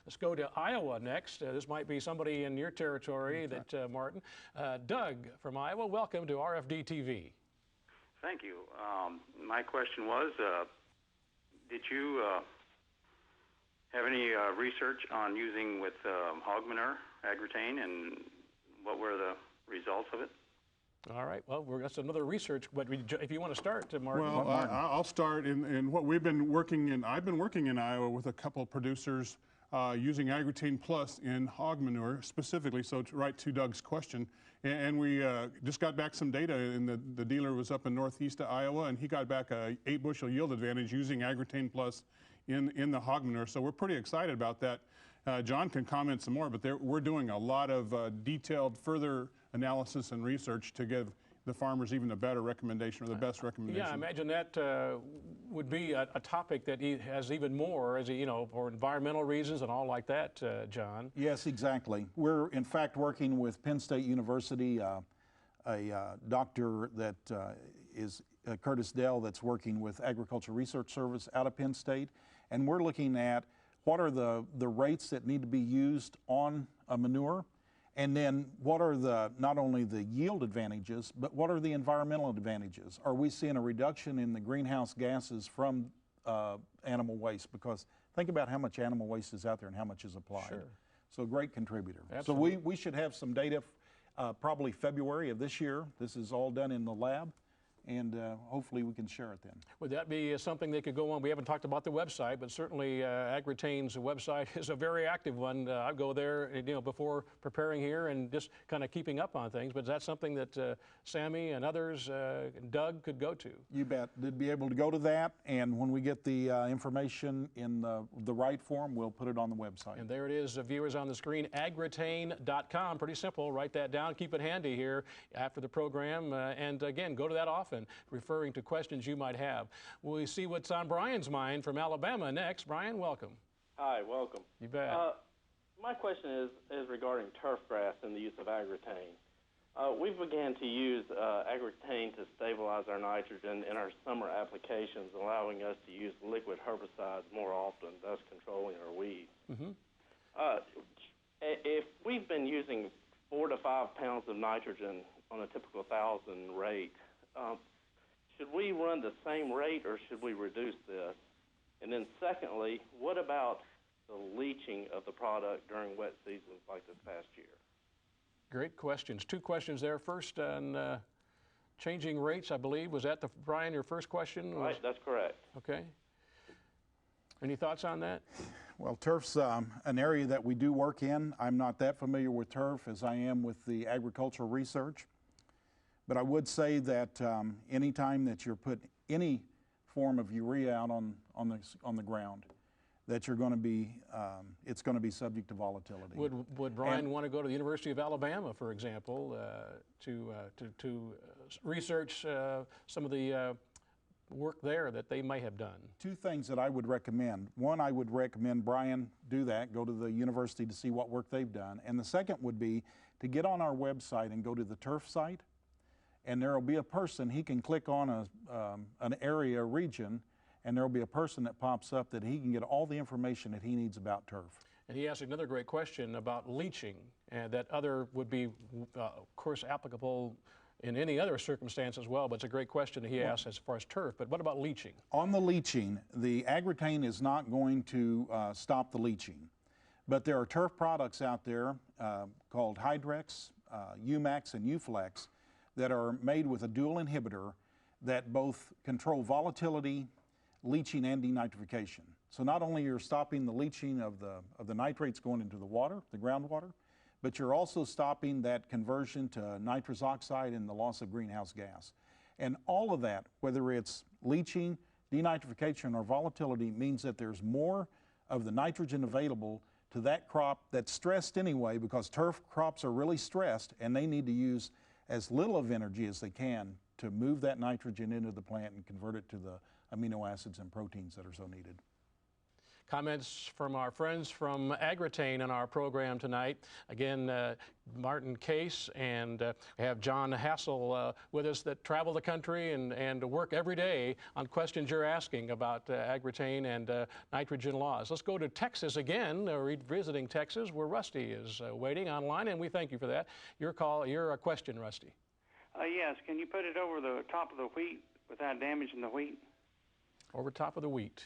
Let's go to Iowa next. This might be somebody in your territory, Martin. Doug from Iowa, welcome to RFD-TV. Thank you. My question was, did you have any research on using with hog manure, AGROTAIN, and what were the results of it? All right. Well, that's another research. But if you want to start, Martin. Well, I'll start in what we've been working in. I've been working in Iowa with a couple of producers using AGROTAIN Plus in hog manure specifically. So right to Doug's question, and we just got back some data, and the dealer was up in northeast of Iowa, and he got back a 8-bushel yield advantage using AGROTAIN Plus in the hog manure. So we're pretty excited about that. John can comment some more, but we're doing a lot of detailed further analysis and research to give the farmers even a better recommendation or the best recommendation. Yeah, I imagine that would be a topic that he has even more, as for environmental reasons and all like that, John. Yes, exactly. We're in fact working with Penn State University, a doctor that is Curtis Dell, that's working with Agricultural Research Service out of Penn State, and we're looking at what are the rates that need to be used on a manure, and then what are not only the yield advantages, but what are the environmental advantages? Are we seeing a reduction in the greenhouse gases from animal waste? Because think about how much animal waste is out there and how much is applied. Sure. So a great contributor. Absolutely. So we should have some data probably February of this year. This is all done in the lab, and hopefully we can share it then. Would that be something that could go on? We haven't talked about the website, but certainly AGROTAIN's website is a very active one. I go there, before preparing here and just kind of keeping up on things. But is that something that Sammy and others, Doug, could go to? You bet. They'd be able to go to that, and when we get the information in the right form, we'll put it on the website. And there it is, viewers on the screen, agrotain.com. Pretty simple. Write that down. Keep it handy here after the program. And again, go to that often, referring to questions you might have. We'll see what's on Brian's mind from Alabama next. Brian, welcome. Hi, welcome. You bet. My question is regarding turf grass and the use of AGROTAIN. We began to use AGROTAIN to stabilize our nitrogen in our summer applications, allowing us to use liquid herbicides more often, thus controlling our weeds. Mm-hmm. If we've been using 4 to 5 pounds of nitrogen on a typical 1,000 rate, should we run the same rate or should we reduce this? And then secondly, what about the leaching of the product during wet seasons like this past year? Great questions. 2 questions there. First on changing rates, I believe. Was that, Brian, your first question? Right, that's correct. Okay. Any thoughts on that? Well, turf's an area that we do work in. I'm not that familiar with turf as I am with the agricultural research. But I would say that anytime that you're put any form of urea out on the ground, that you're going to be it's going to be subject to volatility. Would Brian want to go to the University of Alabama, for example, to research some of the work there that they might have done? 2 things that I would recommend. One, I would recommend Brian do that, go to the university to see what work they've done. And the second would be to get on our website and go to the turf site. And there will be a person, he can click on an area, region, and there will be a person that pops up that he can get all the information that he needs about turf. And he asked another great question about leaching, and that other would be, of course, applicable in any other circumstance as well, but it's a great question that he asked as far as turf. But what about leaching? On the leaching, the AGROTAIN is not going to stop the leaching. But there are turf products out there called Hydrex, Umax, and Uflex that are made with a dual inhibitor that both control volatility, leaching, and denitrification. So not only you're stopping the leaching of the nitrates going into the water, the groundwater, but you're also stopping that conversion to nitrous oxide and the loss of greenhouse gas. And all of that, whether it's leaching, denitrification, or volatility, means that there's more of the nitrogen available to that crop that's stressed anyway, because turf crops are really stressed and they need to use as little of energy as they can to move that nitrogen into the plant and convert it to the amino acids and proteins that are so needed. comments from our friends from AGROTAIN in our program tonight. Again, Martin Case and we have John Hassel with us that travel the country and work every day on questions you're asking about AGROTAIN and nitrogen laws. Let's go to Texas again, revisiting Texas, where Rusty is waiting online, and we thank you for that. Your question, Rusty. Yes, can you put it over the top of the wheat without damaging the wheat? Over top of the wheat.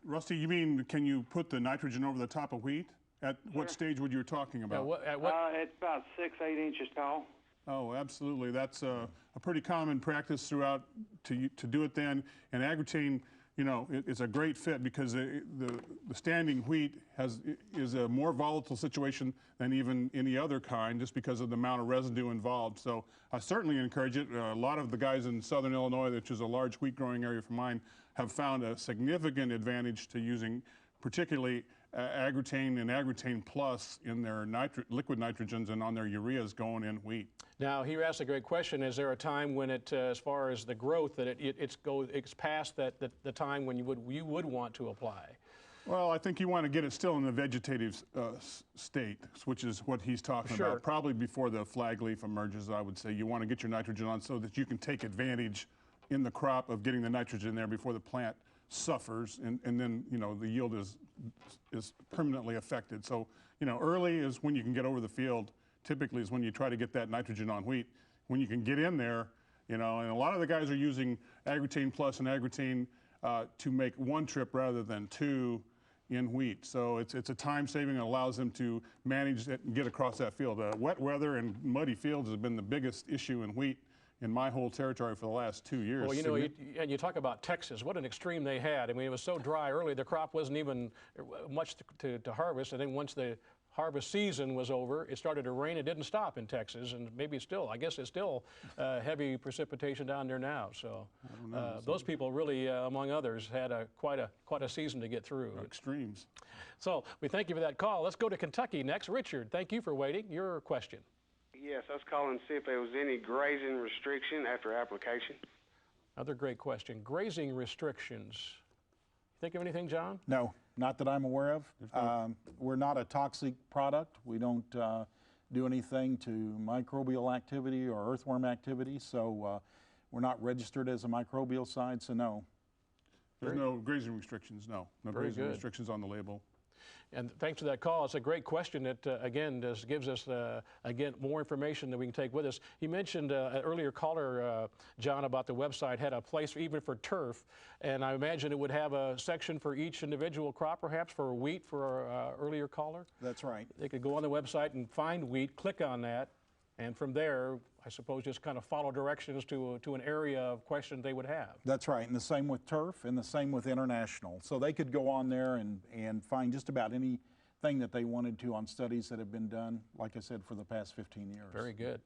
Rusty, you mean can you put the nitrogen over the top of wheat? At what stage would you were talking about? It's about 6-8 inches tall. Oh, absolutely. That's a pretty common practice throughout to do it then. And AGROTAIN, you know, it's a great fit because the standing wheat is a more volatile situation than even any other kind just because of the amount of residue involved. So I certainly encourage it. A lot of the guys in southern Illinois, which is a large wheat growing area for mine, have found a significant advantage to using particularly AGROTAIN and AGROTAIN Plus in their liquid nitrogens and on their ureas going in wheat. Now, he asked a great question. Is there a time when it, as far as the growth, that it's past the time when you would want to apply? Well, I think you want to get it still in the vegetative state, which is what he's talking about. Probably before the flag leaf emerges, I would say. You want to get your nitrogen on so that you can take advantage in the crop of getting the nitrogen there before the plant suffers, and then, you know, the yield is permanently affected. So, you know, early is when you can get over the field. Typically is when you try to get that nitrogen on wheat. When you can get in there, you know, and a lot of the guys are using AGROTAIN Plus and AGROTAIN to make one trip rather than two in wheat. So it's a time saving and allows them to manage it and get across that field. Wet weather and muddy fields has been the biggest issue in wheat in my whole territory for the last 2 years. Well, you know, and you talk about Texas, what an extreme they had. I mean, it was so dry early, the crop wasn't even much to harvest, and then once the harvest season was over, it started to rain. It didn't stop in Texas, and maybe still, I guess it's still heavy precipitation down there now. So those people really, among others, had quite a season to get through. Extremes. So we thank you for that call. Let's go to Kentucky next. Richard, thank you for waiting. Your question. Yes, I was calling to see if there was any grazing restriction after application. Another great question. Grazing restrictions. Think of anything, John? No, not that I'm aware of. We're not a toxic product. We don't do anything to microbial activity or earthworm activity, so we're not registered as a microbial side, so no. There's no grazing restrictions, no. No grazing restrictions on the label. And thanks for that call. It's a great question that, again, just gives us, again, more information that we can take with us. He mentioned an earlier caller, John, about the website had a place even for turf, and I imagine it would have a section for each individual crop, perhaps, for wheat, for our earlier caller? That's right. They could go on the website and find wheat, click on that, and from there, I suppose, just kind of follow directions to an area of questions they would have. That's right, and the same with turf and the same with international. So they could go on there and find just about anything that they wanted to on studies that have been done, like I said, for the past 15 years. Very good.